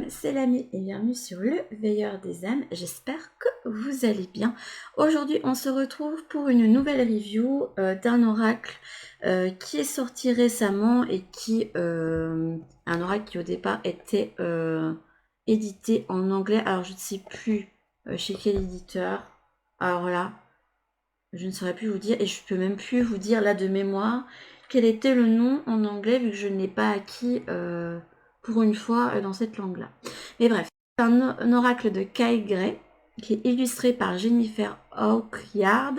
c'est l'ami et bienvenue sur le Veilleur des âmes. J'espère que vous allez bien. Aujourd'hui, on se retrouve pour une nouvelle review d'un oracle qui est sorti récemment et qui un oracle qui au départ était édité en anglais. Alors je ne sais plus chez quel éditeur. Alors là, je ne saurais plus vous dire et je peux même plus vous dire là de mémoire quel était le nom en anglais vu que je ne l'ai pas acquis pour une fois dans cette langue-là. Mais bref, c'est un oracle de Kyle Gray qui est illustré par Jennifer Hawkyard.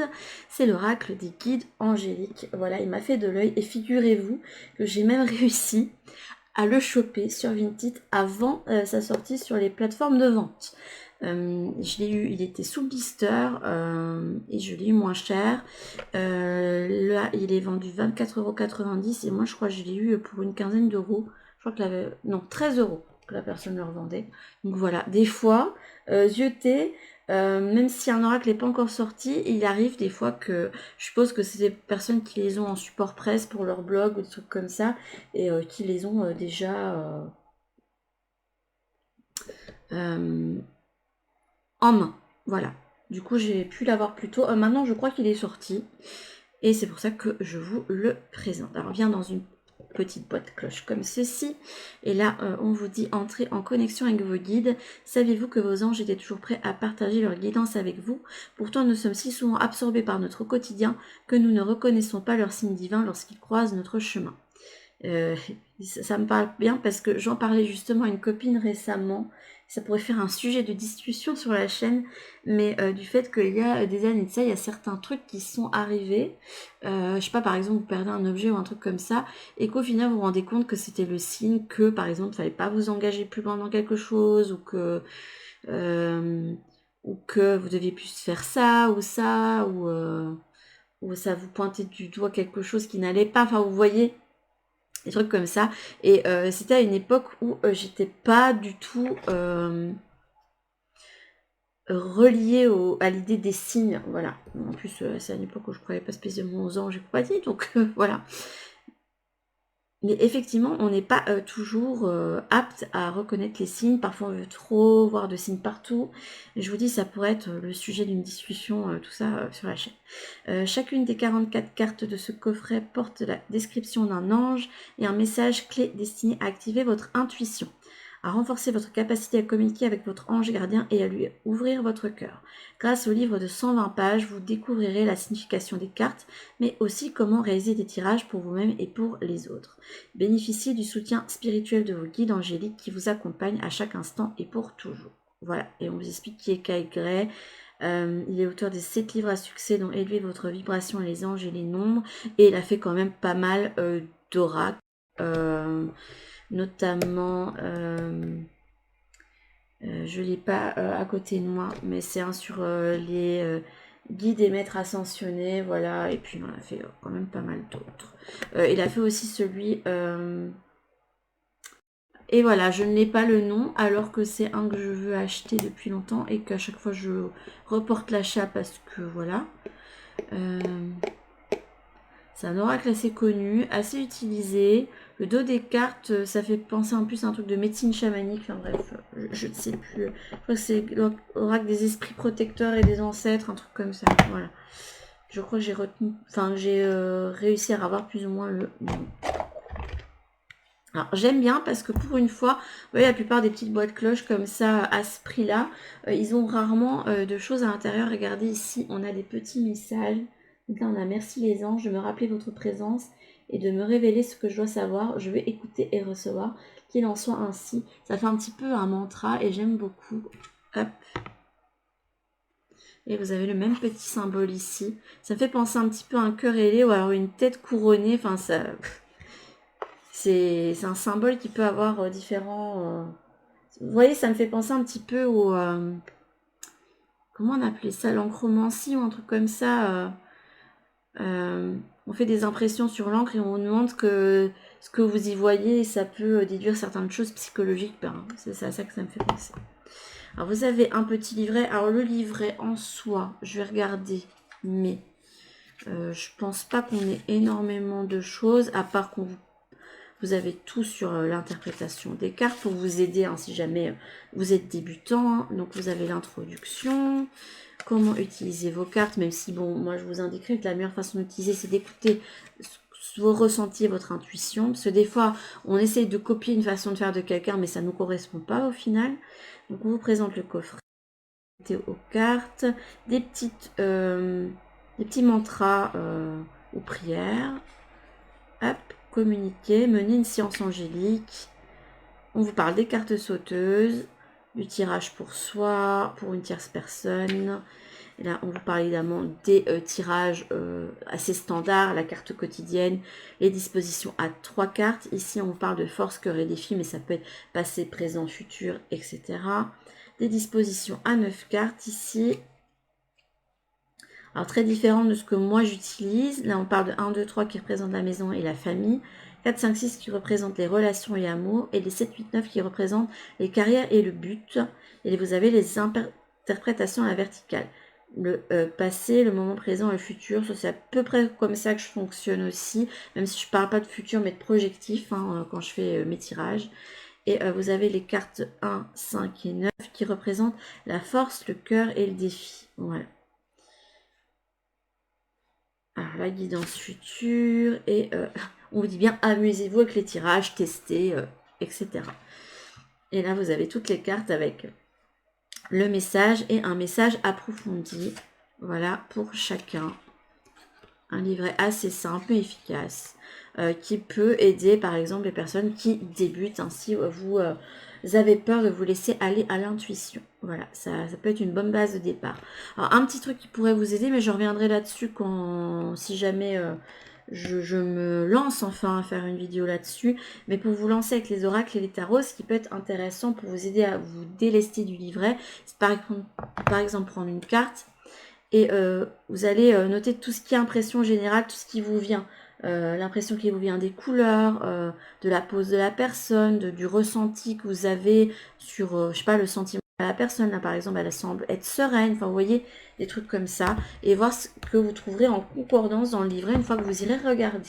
C'est l'oracle des guides angéliques. Voilà, il m'a fait de l'œil et figurez-vous que j'ai même réussi à le choper sur Vinted avant sa sortie sur les plateformes de vente. Je l'ai eu, il était sous blister et je l'ai eu moins cher. Là, il est vendu 24,90 € et moi, je crois que je l'ai eu pour une quinzaine d'euros. Je crois que non, 13 € que la personne le revendait. Donc voilà, des fois, zioter, même si un oracle n'est pas encore sorti, il arrive des fois que je suppose que c'est des personnes qui les ont en support presse pour leur blog ou des trucs comme ça et qui les ont déjà en main. Voilà. Du coup, j'ai pu l'avoir plus tôt. Maintenant, je crois qu'il est sorti. Et c'est pour ça que je vous le présente. Alors, vient dans une petite boîte cloche comme ceci. Et là, on vous dit entrer en connexion avec vos guides. Saviez-vous que vos anges étaient toujours prêts à partager leur guidance avec vous? Pourtant, nous sommes si souvent absorbés par notre quotidien que nous ne reconnaissons pas leurs signes divins lorsqu'ils croisent notre chemin. Ça me parle bien parce que j'en parlais justement à une copine récemment. Ça pourrait faire un sujet de discussion sur la chaîne, mais du fait qu'il y a des années de ça, il y a certains trucs qui sont arrivés. Je sais pas, par exemple, vous perdez un objet ou un truc comme ça, et qu'au final vous vous rendez compte que c'était le signe que, par exemple, il fallait pas vous engager plus loin dans quelque chose, ou que vous deviez plus faire ça, ou ça vous pointait du doigt quelque chose qui n'allait pas. Enfin, vous voyez des trucs comme ça. Et c'était à une époque où j'étais pas du tout reliée à l'idée des signes. Voilà. En plus, c'est à une époque où je croyais pas spécialement aux anges et compagnie. Donc voilà. Mais effectivement, on n'est pas toujours apte à reconnaître les signes. Parfois, on veut trop voir de signes partout. Et je vous dis, ça pourrait être le sujet d'une discussion, tout ça, sur la chaîne. Chacune des 44 cartes de ce coffret porte la description d'un ange et un message clé destiné à activer votre intuition, à renforcer votre capacité à communiquer avec votre ange gardien et à lui ouvrir votre cœur. Grâce au livre de 120 pages, vous découvrirez la signification des cartes, mais aussi comment réaliser des tirages pour vous-même et pour les autres. Bénéficiez du soutien spirituel de vos guides angéliques qui vous accompagnent à chaque instant et pour toujours. Voilà, et on vous explique qui est Kyle Gray. Il est auteur des 7 livres à succès dont Élever votre vibration et les anges et les nombres, et il a fait quand même pas mal d'oracles, notamment je l'ai pas à côté de moi, mais c'est un sur les guides et maîtres ascensionnés, voilà, et puis il en a fait quand même pas mal d'autres. Il a fait aussi celui et voilà, je ne l'ai pas le nom, alors que c'est un que je veux acheter depuis longtemps et qu'à chaque fois je reporte l'achat parce que voilà. C'est un oracle assez connu, assez utilisé. Le dos des cartes, ça fait penser en plus à un truc de médecine chamanique. Enfin bref, je ne sais plus. Je crois que c'est l'oracle des esprits protecteurs et des ancêtres, un truc comme ça. Voilà. Je crois que j'ai retenu, enfin j'ai réussi à avoir plus ou moins le nom. Alors j'aime bien parce que pour une fois, vous voyez, la plupart des petites boîtes cloches comme ça à ce prix-là, ils ont rarement de choses à l'intérieur. Regardez ici, on a des petits messages. Donc là on a merci les anges de me rappeler votre présence et de me révéler ce que je dois savoir. Je vais écouter et recevoir. Qu'il en soit ainsi. Ça fait un petit peu un mantra et j'aime beaucoup. Hop. Et vous avez le même petit symbole ici. Ça me fait penser un petit peu à un cœur ailé ou alors une tête couronnée. Enfin ça... C'est un symbole qui peut avoir différents... Vous voyez, ça me fait penser un petit peu au... comment on appelait ça? L'encromancie ou un truc comme ça. On fait des impressions sur l'encre et on demande que ce que vous y voyez, ça peut déduire certaines choses psychologiques. Ben, c'est à ça que ça me fait penser. Alors, vous avez un petit livret. Alors, le livret en soi, je vais regarder, mais je pense pas qu'on ait énormément de choses, à part qu'on vous Vous avez tout sur l'interprétation des cartes pour vous aider hein, si jamais vous êtes débutant. Donc vous avez l'introduction, comment utiliser vos cartes, même si bon, moi je vous indiquerai que la meilleure façon d'utiliser c'est d'écouter vos ressentis, votre intuition, parce que des fois on essaye de copier une façon de faire de quelqu'un, mais ça ne nous correspond pas au final. Donc on vous présente le coffret aux cartes, des petits mantras ou prières. Hop, communiquer, mener une séance angélique. On vous parle des cartes sauteuses, du tirage pour soi, pour une tierce personne. Et là, on vous parle évidemment des tirages assez standards, la carte quotidienne, les dispositions à 3 cartes. Ici, on vous parle de force, cœur et défi, mais ça peut être passé, présent, futur, etc. Des dispositions à 9 cartes ici. Alors, très différent de ce que moi j'utilise. Là, on parle de 1, 2, 3 qui représente la maison et la famille. 4, 5, 6 qui représentent les relations et l'amour. Et les 7, 8, 9 qui représentent les carrières et le but. Et vous avez les interprétations à la verticale. Le passé, le moment présent et le futur. C'est à peu près comme ça que je fonctionne aussi. Même si je ne parle pas de futur, mais de projectif hein, quand je fais mes tirages. Et vous avez les cartes 1, 5 et 9 qui représentent la force, le cœur et le défi. Voilà. Alors, la guidance future, et on vous dit bien amusez-vous avec les tirages, testez, etc. Et là, vous avez toutes les cartes avec le message et un message approfondi. Voilà, pour chacun. Un livret assez simple et efficace qui peut aider, par exemple, les personnes qui débutent. Ainsi, vous avez peur de vous laisser aller à l'intuition. Voilà, ça peut être une bonne base de départ. Alors, un petit truc qui pourrait vous aider, mais je reviendrai là-dessus si jamais je me lance enfin à faire une vidéo là-dessus. Mais pour vous lancer avec les oracles et les tarots, ce qui peut être intéressant pour vous aider à vous délester du livret, c'est par exemple prendre une carte et vous allez noter tout ce qui est impression générale, tout ce qui vous vient. L'impression qui vous vient des couleurs, de la pose de la personne, du ressenti que vous avez sur, je sais pas, le sentiment de la personne. Là, par exemple, elle semble être sereine. Enfin, vous voyez, des trucs comme ça. Et voir ce que vous trouverez en concordance dans le livret une fois que vous irez regarder.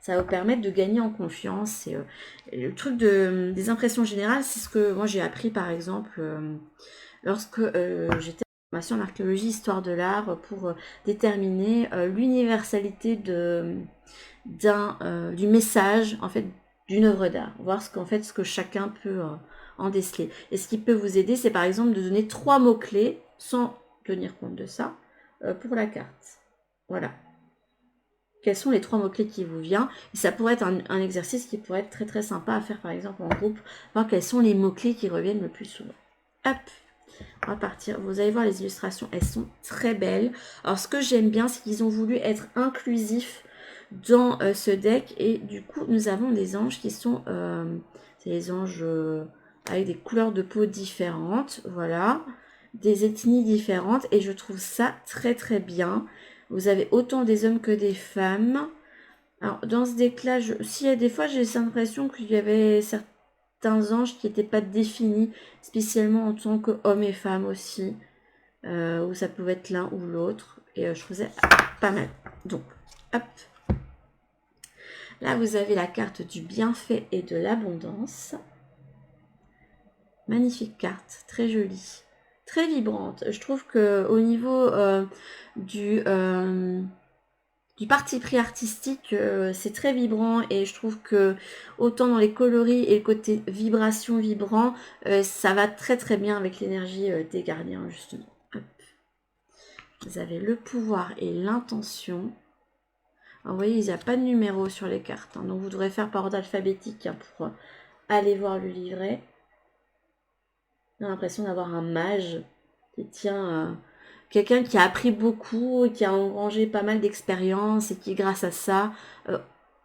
Ça va vous permettre de gagner en confiance. Et, le truc des impressions générales, c'est ce que moi j'ai appris, par exemple, lorsque j'étais en archéologie, histoire de l'art, pour déterminer l'universalité du message en fait d'une œuvre d'art, voir ce que chacun peut en déceler. Et ce qui peut vous aider, c'est par exemple de donner 3 mots-clés sans tenir compte de ça pour la carte. Voilà. Quels sont les 3 mots-clés qui vous viennent? Et ça pourrait être un exercice qui pourrait être très très sympa à faire par exemple en groupe, voir quels sont les mots-clés qui reviennent le plus souvent. Hop, on va partir. Vous allez voir les illustrations, elles sont très belles. Alors ce que j'aime bien, c'est qu'ils ont voulu être inclusifs dans ce deck. Et du coup, nous avons des anges qui sont... c'est les anges avec des couleurs de peau différentes. Voilà. Des ethnies différentes. Et je trouve ça très très bien. Vous avez autant des hommes que des femmes. Alors, dans ce deck-là, des fois, j'ai l'impression qu'il y avait certains anges qui n'étaient pas définis spécialement en tant qu'hommes et femmes aussi, où ça pouvait être l'un ou l'autre, et je faisais pas mal. Donc, hop. Là, vous avez la carte du bienfait et de l'abondance. Magnifique carte, très jolie, très vibrante. Je trouve que au niveau du parti pris artistique, c'est très vibrant et je trouve que autant dans les coloris et le côté vibration vibrant, ça va très très bien avec l'énergie des gardiens justement. Hop. Vous avez le pouvoir et l'intention. Vous voyez, il n'y a pas de numéro sur les cartes, hein, donc vous devrez faire par ordre alphabétique hein, pour aller voir le livret. On a l'impression d'avoir un mage qui tient... quelqu'un qui a appris beaucoup, qui a engrangé pas mal d'expérience et qui, grâce à ça,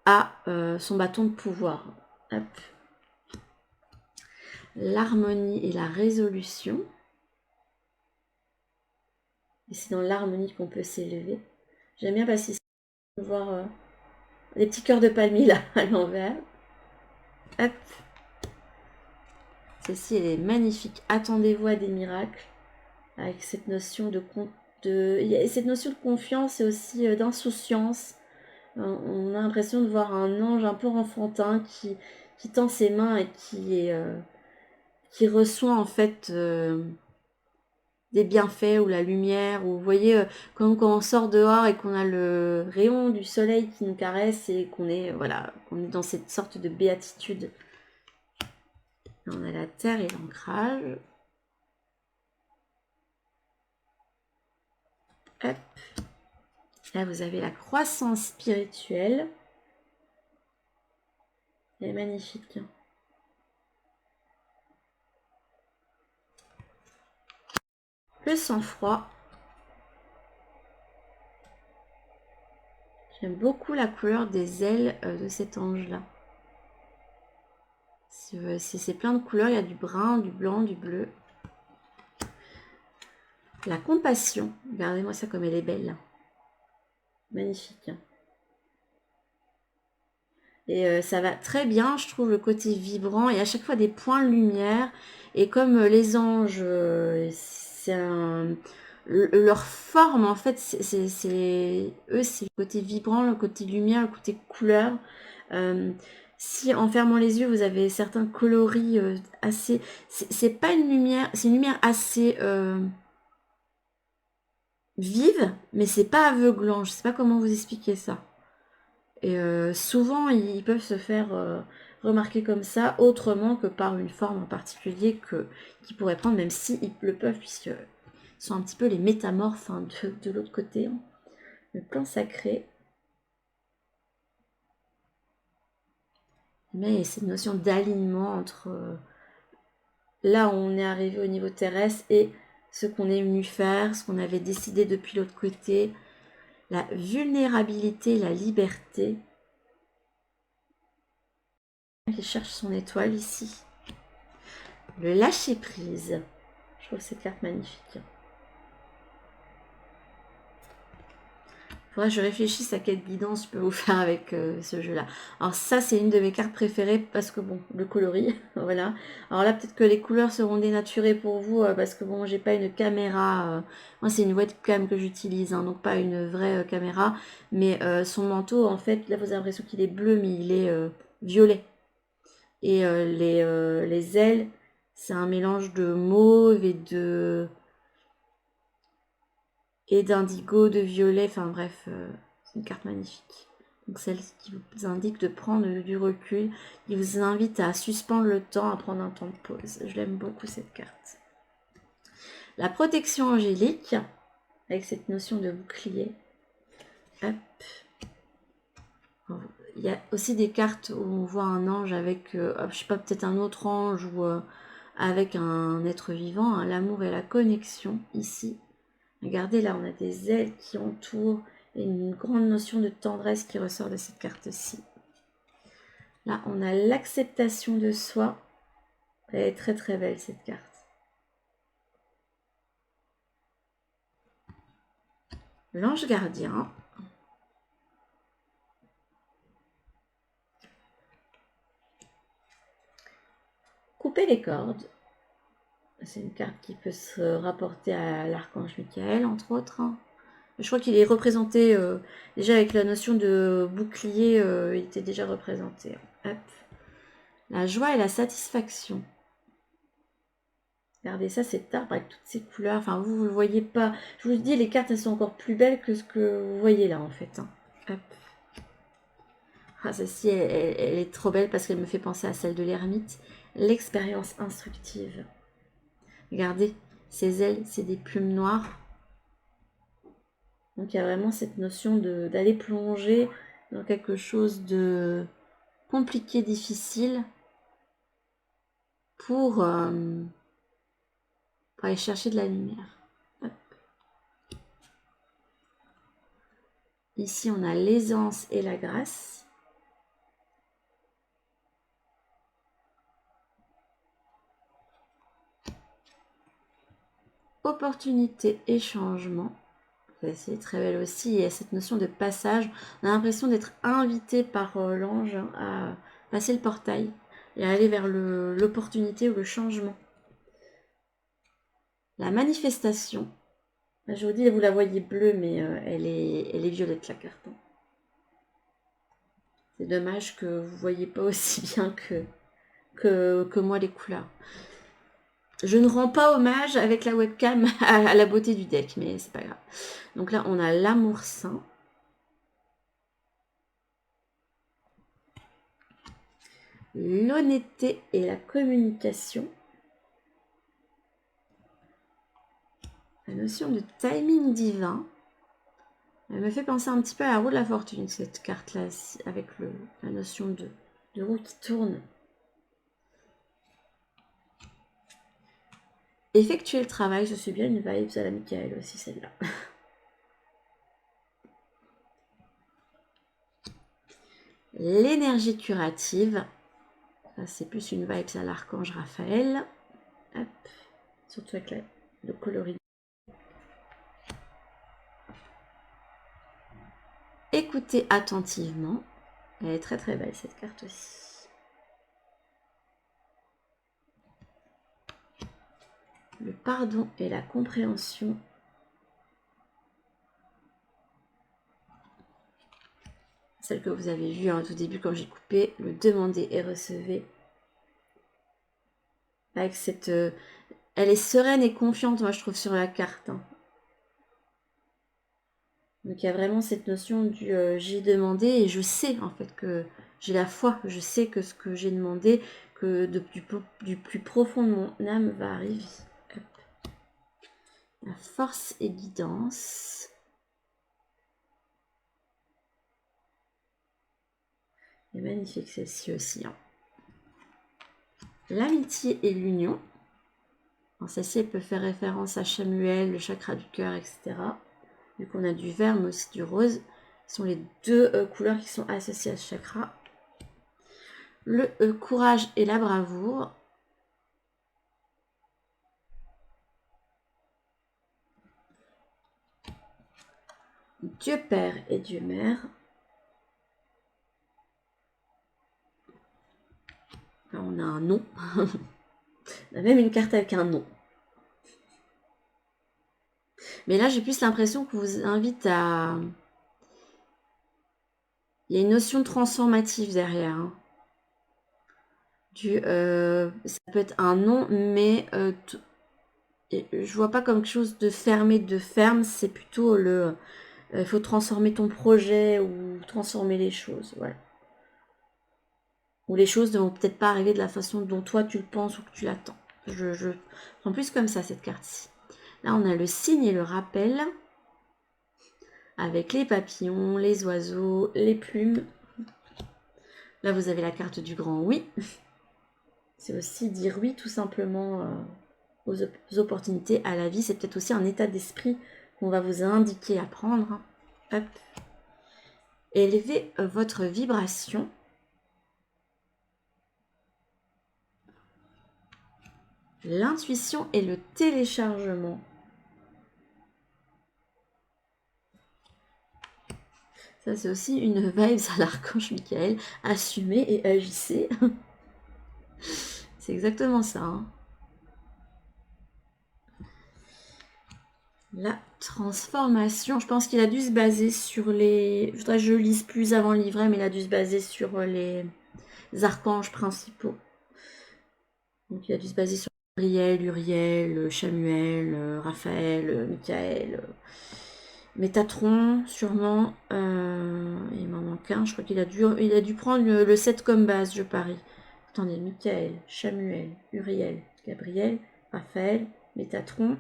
a son bâton de pouvoir. Hop. L'harmonie et la résolution. Et c'est dans l'harmonie qu'on peut s'élever. J'aime bien parce qu'on peut voir des petits cœurs de palmier là, à l'envers. Hop. Celle-ci, elle est magnifique. Attendez-vous à des miracles. Avec cette notion cette notion de confiance et aussi d'insouciance. On a l'impression de voir un ange un peu enfantin qui tend ses mains et qui reçoit en fait des bienfaits ou la lumière. Ou vous voyez, quand on sort dehors et qu'on a le rayon du soleil qui nous caresse et qu'on est, voilà, qu'on est dans cette sorte de béatitude. Là, on a la terre et l'ancrage. Hop. Là, vous avez la croissance spirituelle. Elle est magnifique. Le sang-froid. J'aime beaucoup la couleur des ailes de cet ange-là. C'est plein de couleurs. Il y a du brun, du blanc, du bleu. La compassion. Regardez-moi ça comme elle est belle. Magnifique. Et ça va très bien, je trouve, le côté vibrant. Et à chaque fois des points de lumière. Et comme les anges, leur forme, en fait, eux, c'est le côté vibrant, le côté lumière, le côté couleur. Si en fermant les yeux, vous avez certains coloris assez... C'est pas une lumière, c'est une lumière assez vive, mais c'est pas aveuglant. Je sais pas comment vous expliquer ça. Et souvent, ils peuvent se faire remarquer comme ça, autrement que par une forme en particulier qu'ils pourraient prendre, même s'ils le peuvent, puisqu'ils sont un petit peu les métamorphes hein, de l'autre côté. Hein. Le plan sacré. Mais cette notion d'alignement entre là où on est arrivé au niveau terrestre et ce qu'on est venu faire, ce qu'on avait décidé depuis l'autre côté, la vulnérabilité, la liberté. Qui cherche son étoile ici. Le lâcher prise. Je trouve cette carte magnifique. Faudrait que je réfléchisse à quelle guidance je peux vous faire avec ce jeu-là. Alors ça, c'est une de mes cartes préférées parce que bon, le coloris, voilà. Alors là, peut-être que les couleurs seront dénaturées pour vous parce que bon, j'ai pas une caméra. Moi, c'est une webcam que j'utilise, hein, donc pas une vraie caméra. Mais son manteau, en fait, là, vous avez l'impression qu'il est bleu, mais il est violet. Et les ailes, c'est un mélange de mauve et d'indigo, de violet, enfin bref, c'est une carte magnifique. Donc celle qui vous indique de prendre du recul, qui vous invite à suspendre le temps, à prendre un temps de pause. Je l'aime beaucoup cette carte. La protection angélique, avec cette notion de bouclier. Hop. Il y a aussi des cartes où on voit un ange avec, je sais pas, peut-être un autre ange ou avec un être vivant, hein, l'amour et la connexion ici. Regardez là, on a des ailes qui entourent et une grande notion de tendresse qui ressort de cette carte-ci. Là, on a l'acceptation de soi. Elle est très très belle cette carte. L'ange gardien. Couper les cordes. C'est une carte qui peut se rapporter à l'archange Michael, entre autres. Je crois qu'il est représenté déjà avec la notion de bouclier, il était déjà représenté. Hop. La joie et la satisfaction. Regardez ça, cet arbre avec toutes ces couleurs. Enfin, vous ne le voyez pas. Je vous dis, les cartes, elles sont encore plus belles que ce que vous voyez là, en fait. Hein. Hop. Ah, celle-ci, elle est trop belle parce qu'elle me fait penser à celle de l'ermite. L'expérience instructive. Regardez, ces ailes, c'est des plumes noires. Donc, il y a vraiment cette notion d'aller plonger dans quelque chose de compliqué, difficile pour aller chercher de la lumière. Hop. Ici, on a l'aisance et la grâce. Opportunité et changement. C'est très belle aussi. Il y a cette notion de passage. On a l'impression d'être invité par l'ange à passer le portail et à aller vers l'opportunité ou le changement. La manifestation. Je vous dis, vous la voyez bleue, mais elle est violette la carte. C'est dommage que vous voyez pas aussi bien que moi les couleurs. Je ne rends pas hommage avec la webcam à la beauté du deck, mais c'est pas grave. Donc là, on a l'amour sain. L'honnêteté et la communication. La notion de timing divin. Elle me fait penser un petit peu à la roue de la fortune, cette carte-là, avec la notion de roue qui tourne. Effectuer le travail, je suis bien une vibe à la Michael aussi, celle-là. L'énergie curative. C'est plus une vibe à l'archange Raphaël. Hop. Surtout avec le coloris. Écoutez attentivement. Elle est très très belle cette carte aussi. Le pardon et la compréhension. Celle que vous avez vue au tout début quand j'ai coupé. Le demander et recevez. Avec cette... elle est sereine et confiante, moi je trouve, sur la carte. Hein. Donc il y a vraiment cette notion du j'ai demandé et je sais en fait que j'ai la foi, je sais que ce que j'ai demandé, que du plus profond de mon âme va arriver. Hop. La force et guidance. Et magnifique celle-ci aussi. Hein. L'amitié et l'union. Celle-ci elle peut faire référence à Chamuel, le chakra du cœur, etc. Vu qu'on a du vert mais aussi du rose. Ce sont les deux couleurs qui sont associées à ce chakra. Le courage et la bravoure. Dieu Père et Dieu Mère. Là, on a un nom. On a même une carte avec un nom. Mais là, j'ai plus l'impression qu'on vous invite à... Il y a une notion transformative derrière. Hein. Ça peut être un nom, mais je vois pas comme quelque chose de fermé, de ferme. C'est plutôt le... Il faut transformer ton projet ou transformer les choses. Voilà. Ou les choses ne vont peut-être pas arriver de la façon dont toi tu le penses ou que tu l'attends. Je prends plus comme ça cette carte-ci. Là, on a le signe et le rappel. Avec les papillons, les oiseaux, les plumes. Là, vous avez la carte du grand oui. C'est aussi dire oui tout simplement aux opportunités, à la vie. C'est peut-être aussi un état d'esprit qu'on va vous indiquer à prendre. Hop. Élevez votre vibration. L'intuition et le téléchargement. Ça, c'est aussi une vibe à l'archange Michael. Assumez et agissez. C'est exactement ça. Hein. La transformation, je pense qu'il a dû se baser sur les... Je voudrais que je lise plus avant le livret, mais il a dû se baser sur les archanges principaux. Donc il a dû se baser sur Gabriel, Uriel, Chamuel, Raphaël, Michael, Métatron, sûrement. Il m'en manque un, je crois qu'il a dû prendre le 7 comme base, je parie. Attendez, Michael, Chamuel, Uriel, Gabriel, Raphaël, Métatron,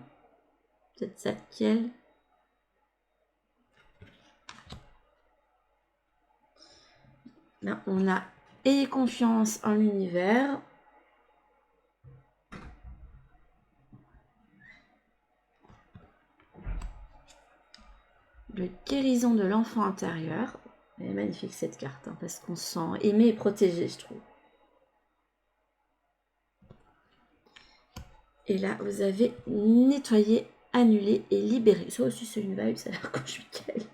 peut-être Zadkiel. Là, on a ayez confiance en l'univers. Le guérison de l'enfant intérieur. Elle est magnifique cette carte, hein, parce qu'on se sent aimé et protégé, je trouve. Et là, vous avez nettoyé, annulé et libéré. Ça aussi, c'est une vibe, ça a l'air quand je suis calme.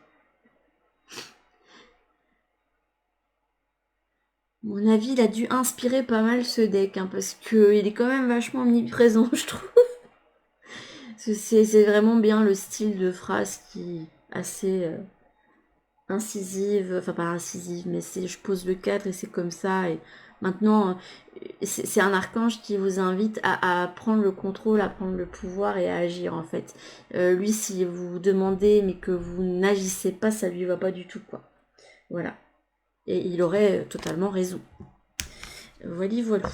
Mon avis, il a dû inspirer pas mal ce deck, hein, parce qu'il est quand même vachement omniprésent, je trouve. C'est vraiment bien le style de phrase qui est assez incisive, enfin pas incisive, mais c'est je pose le cadre et c'est comme ça. Et maintenant, c'est un archange qui vous invite à prendre le contrôle, à prendre le pouvoir et à agir en fait. Lui, si vous demandez mais que vous n'agissez pas, ça lui va pas du tout quoi. Voilà. Et il aurait totalement raison. Voilà, voilà.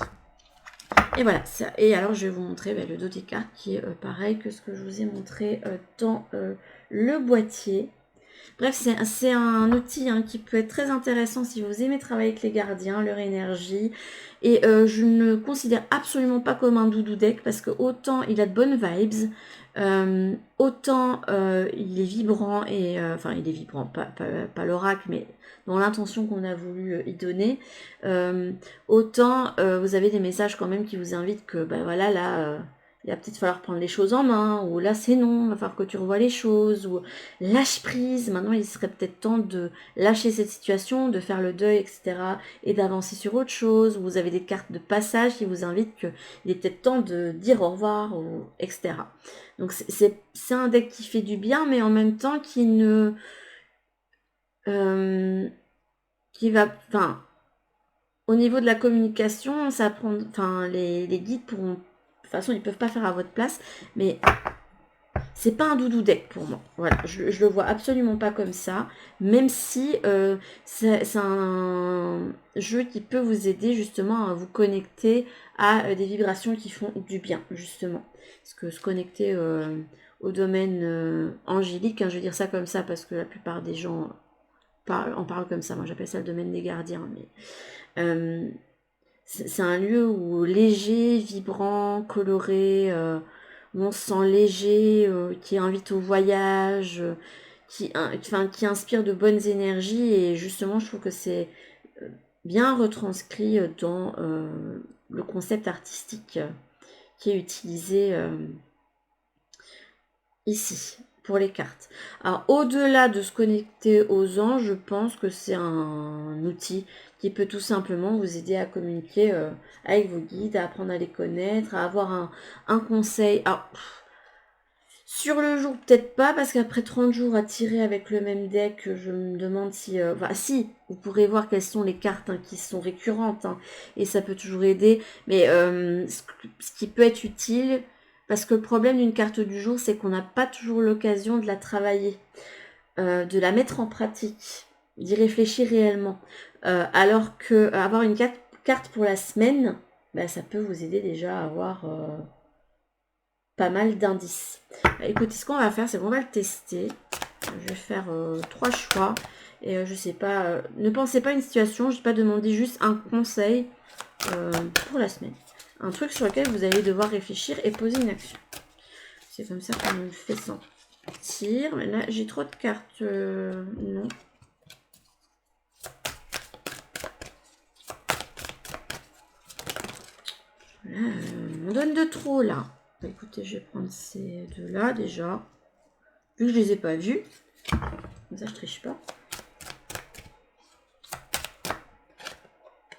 Et voilà, ça. Et alors je vais vous montrer le dos des cartes qui est pareil que ce que je vous ai montré dans le boîtier. Bref, c'est un outil qui peut être très intéressant si vous aimez travailler avec les gardiens, leur énergie. Et je ne le considère absolument pas comme un doudou deck parce que autant il a de bonnes vibes, autant il est vibrant et enfin il est vibrant, pas l'oracle, mais dans l'intention qu'on a voulu y donner. Autant vous avez des messages quand même qui vous invitent que voilà là. Il va peut-être falloir prendre les choses en main, ou là c'est non, il va falloir que tu revoies les choses, ou lâche prise, maintenant il serait peut-être temps de lâcher cette situation, de faire le deuil, etc. et d'avancer sur autre chose. Vous avez des cartes de passage qui vous invitent qu'il est peut-être temps de dire au revoir, ou, etc. Donc c'est un deck qui fait du bien, mais en même temps qui ne... qui va... Enfin, au niveau de la communication, ça prend... Enfin, les guides pourront... De toute façon, ils ne peuvent pas faire à votre place, mais c'est pas un doudou deck pour moi. Voilà, je le vois absolument pas comme ça, même si c'est un jeu qui peut vous aider justement à vous connecter à des vibrations qui font du bien, justement. Parce que se connecter au domaine angélique, je vais dire ça comme ça parce que la plupart des gens en parlent comme ça. Moi, j'appelle ça le domaine des gardiens, mais c'est un lieu où léger, vibrant, coloré, où on se sent léger, qui invite au voyage, qui inspire de bonnes énergies. Et justement, je trouve que c'est bien retranscrit dans le concept artistique qui est utilisé ici pour les cartes. Alors au-delà de se connecter aux anges, je pense que c'est un outil qui peut tout simplement vous aider à communiquer avec vos guides, à apprendre à les connaître, à avoir un conseil. Alors, sur le jour, peut-être pas, parce qu'après 30 jours à tirer avec le même deck, je me demande si... Enfin, si, vous pourrez voir quelles sont les cartes qui sont récurrentes, et ça peut toujours aider. Mais ce qui peut être utile, parce que le problème d'une carte du jour, c'est qu'on n'a pas toujours l'occasion de la travailler, de la mettre en pratique, d'y réfléchir réellement. Alors que avoir une carte pour la semaine, ça peut vous aider déjà à avoir pas mal d'indices. Écoutez, ce qu'on va faire, c'est qu'on va le tester. Je vais faire 3 choix. Et je sais pas, ne pensez pas à une situation, je n'ai pas demandé juste un conseil pour la semaine. Un truc sur lequel vous allez devoir réfléchir et poser une action. C'est comme ça qu'on me le fait sentir. Mais là, j'ai trop de cartes. Non. Là, on donne de trop, là. Écoutez, je vais prendre ces deux-là, déjà. Vu que je les ai pas vus. Comme ça, je triche pas.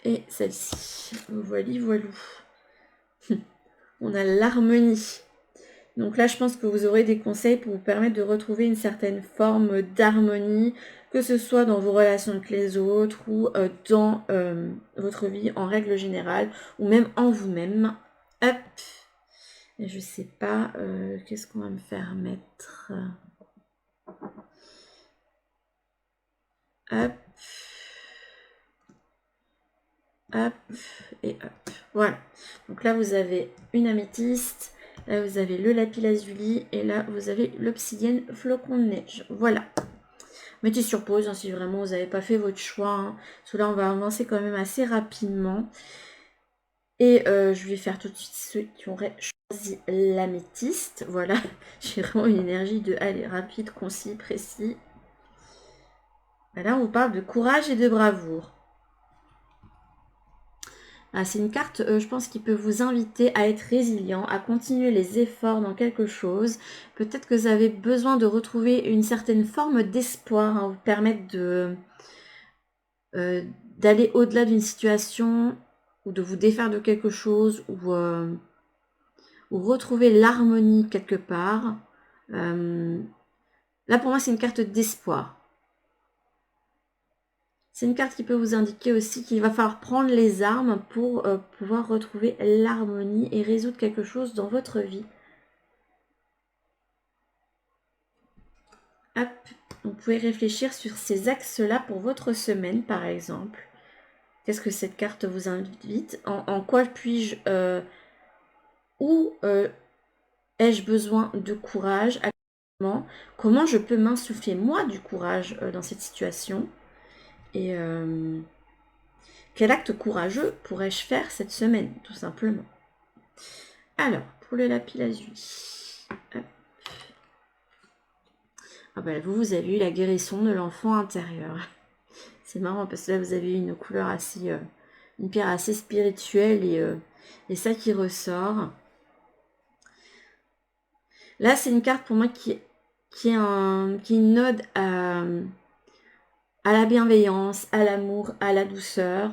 Et celle-ci. Voilà, voilou. On a l'harmonie. Donc là, je pense que vous aurez des conseils pour vous permettre de retrouver une certaine forme d'harmonie, que ce soit dans vos relations avec les autres ou dans votre vie en règle générale, ou même en vous-même. Hop. Et je sais pas, qu'est-ce qu'on va me faire mettre. Hop. Hop. Et hop. Voilà. Donc là, vous avez une améthyste. Là, vous avez le lapis lazuli. Et là, vous avez l'obsidienne flocon de neige. Voilà. Mettez sur pause si vraiment vous n'avez pas fait votre choix. Parce que là, on va avancer quand même assez rapidement. Et je vais faire tout de suite ceux qui auraient choisi l'améthyste. Voilà. J'ai vraiment une énergie de aller rapide, concis, précis. Là, on vous parle de courage et de bravoure. C'est une carte, je pense, qui peut vous inviter à être résilient, à continuer les efforts dans quelque chose. Peut-être que vous avez besoin de retrouver une certaine forme d'espoir, vous permettre d'aller au-delà d'une situation ou de vous défaire de quelque chose ou retrouver l'harmonie quelque part. Là, pour moi, c'est une carte d'espoir. C'est une carte qui peut vous indiquer aussi qu'il va falloir prendre les armes pour pouvoir retrouver l'harmonie et résoudre quelque chose dans votre vie. Hop, vous pouvez réfléchir sur ces axes-là pour votre semaine, par exemple. Qu'est-ce que cette carte vous invite? En quoi puis-je... où ai-je besoin de courage actuellement? Comment je peux m'insuffler, moi, du courage dans cette situation? Et quel acte courageux pourrais-je faire cette semaine, tout simplement? Alors, pour le lapis lazuli. Ah ben, vous avez eu la guérison de l'enfant intérieur. C'est marrant parce que là, vous avez eu une couleur assez... une pierre assez spirituelle et ça qui ressort. Là, c'est une carte pour moi qui est une ode à la bienveillance, à l'amour, à la douceur.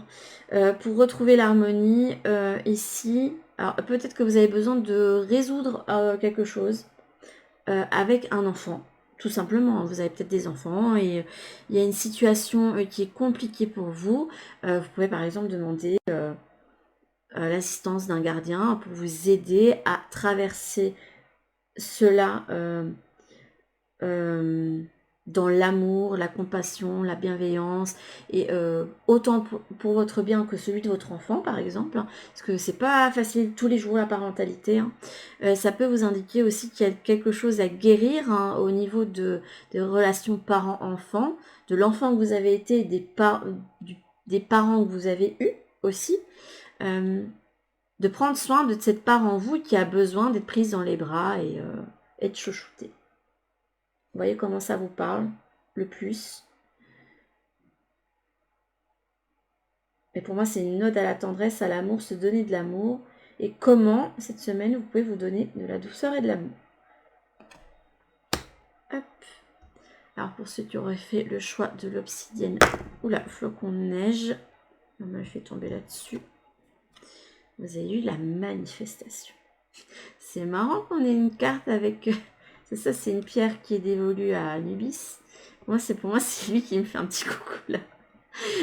Pour retrouver l'harmonie, ici, alors peut-être que vous avez besoin de résoudre quelque chose avec un enfant. Tout simplement, vous avez peut-être des enfants et il y a une situation qui est compliquée pour vous. Vous pouvez par exemple demander l'assistance d'un gardien pour vous aider à traverser cela dans l'amour, la compassion, la bienveillance, et autant pour votre bien que celui de votre enfant, par exemple, hein, parce que c'est pas facile tous les jours la parentalité. Hein. Ça peut vous indiquer aussi qu'il y a quelque chose à guérir hein, au niveau des relations parents-enfants, de l'enfant que vous avez été, et des parents que vous avez eus aussi. De prendre soin de cette part en vous qui a besoin d'être prise dans les bras et être chouchoutée. Vous voyez comment ça vous parle le plus? Et pour moi, c'est une ode à la tendresse, à l'amour, se donner de l'amour. Et comment, cette semaine, vous pouvez vous donner de la douceur et de l'amour. Hop. Alors, pour ceux qui auraient fait le choix de l'obsidienne, oula, flocon de neige, on m'a fait tomber là-dessus. Vous avez eu la manifestation. C'est marrant qu'on ait une carte avec... C'est ça, c'est une pierre qui est dévolue à Anubis. Pour moi, c'est lui qui me fait un petit coucou là.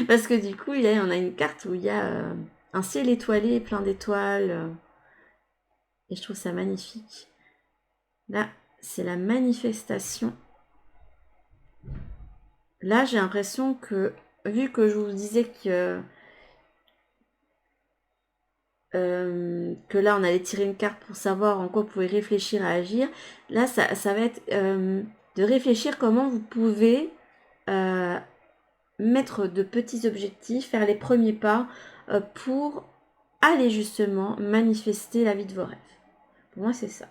Parce que du coup, on a une carte où il y a un ciel étoilé, plein d'étoiles. Et je trouve ça magnifique. Là, c'est la manifestation. Là, j'ai l'impression que, vu que je vous disais que là, on allait tirer une carte pour savoir en quoi vous pouvez réfléchir à agir. Là, ça va être de réfléchir comment vous pouvez mettre de petits objectifs, faire les premiers pas pour aller justement manifester la vie de vos rêves. Pour moi, c'est ça.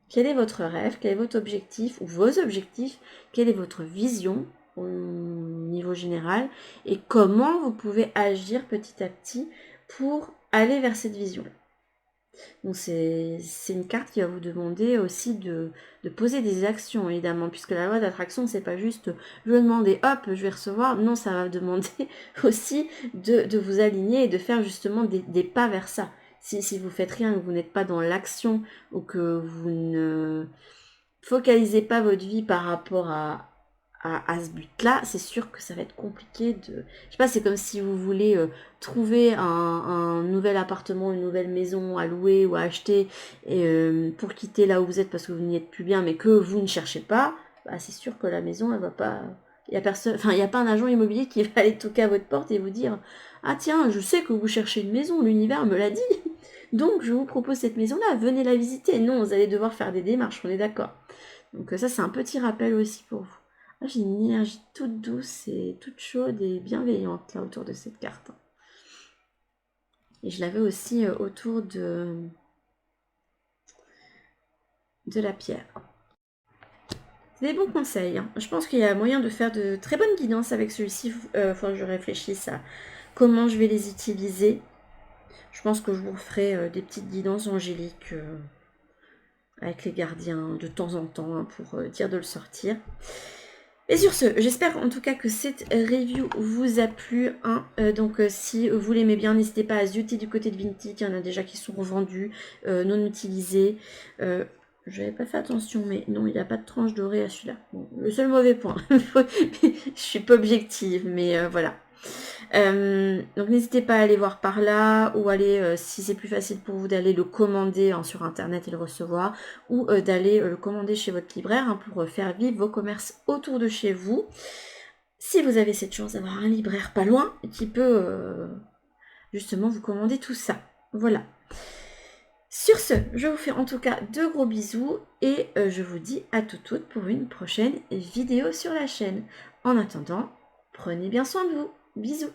Quel est votre rêve? Quel est votre objectif ou vos objectifs? Quelle est votre vision au niveau général? Et comment vous pouvez agir petit à petit pour aller vers cette vision? Donc c'est une carte qui va vous demander aussi de poser des actions, évidemment, puisque la loi d'attraction, c'est pas juste je vais demander, hop, je vais recevoir. Non, ça va demander aussi de vous aligner et de faire justement des pas vers ça. Si vous faites rien, que vous n'êtes pas dans l'action ou que vous ne focalisez pas votre vie par rapport à ce but-là, c'est sûr que ça va être compliqué de... Je sais pas, c'est comme si vous voulez trouver un nouvel appartement, une nouvelle maison à louer ou à acheter et, pour quitter là où vous êtes parce que vous n'y êtes plus bien, mais que vous ne cherchez pas, bah, c'est sûr que la maison, elle va pas... Il n'y a personne, enfin, il n'y a pas un agent immobilier qui va aller toquer à votre porte et vous dire « Ah tiens, je sais que vous cherchez une maison, l'univers me l'a dit, donc je vous propose cette maison-là, venez la visiter. » Non, vous allez devoir faire des démarches, on est d'accord. Donc ça, c'est un petit rappel aussi pour vous. Ah, j'ai une énergie toute douce et toute chaude et bienveillante là autour de cette carte. Et je l'avais aussi autour de la pierre. C'est des bons conseils. Hein. Je pense qu'il y a moyen de faire de très bonnes guidances avec celui-ci. Il faut que je réfléchisse à comment je vais les utiliser. Je pense que je vous ferai des petites guidances angéliques avec les gardiens de temps en temps hein, pour dire de le sortir. Et sur ce, j'espère en tout cas que cette review vous a plu. Hein. Donc si vous l'aimez bien, n'hésitez pas à zioter du côté de Vinted. Il y en a déjà qui sont revendus, non utilisés. J'avais pas fait attention, mais non, il n'y a pas de tranche dorée à celui-là. Bon, le seul mauvais point. Je suis pas objective, mais voilà. Donc n'hésitez pas à aller voir par là, ou aller, si c'est plus facile pour vous, d'aller le commander sur internet et le recevoir, ou d'aller le commander chez votre libraire pour faire vivre vos commerces autour de chez vous. Si vous avez cette chance d'avoir un libraire pas loin qui peut justement vous commander tout ça. Voilà. Sur ce, je vous fais en tout cas de gros bisous et je vous dis à toutes pour une prochaine vidéo sur la chaîne. En attendant, prenez bien soin de vous. Bisous.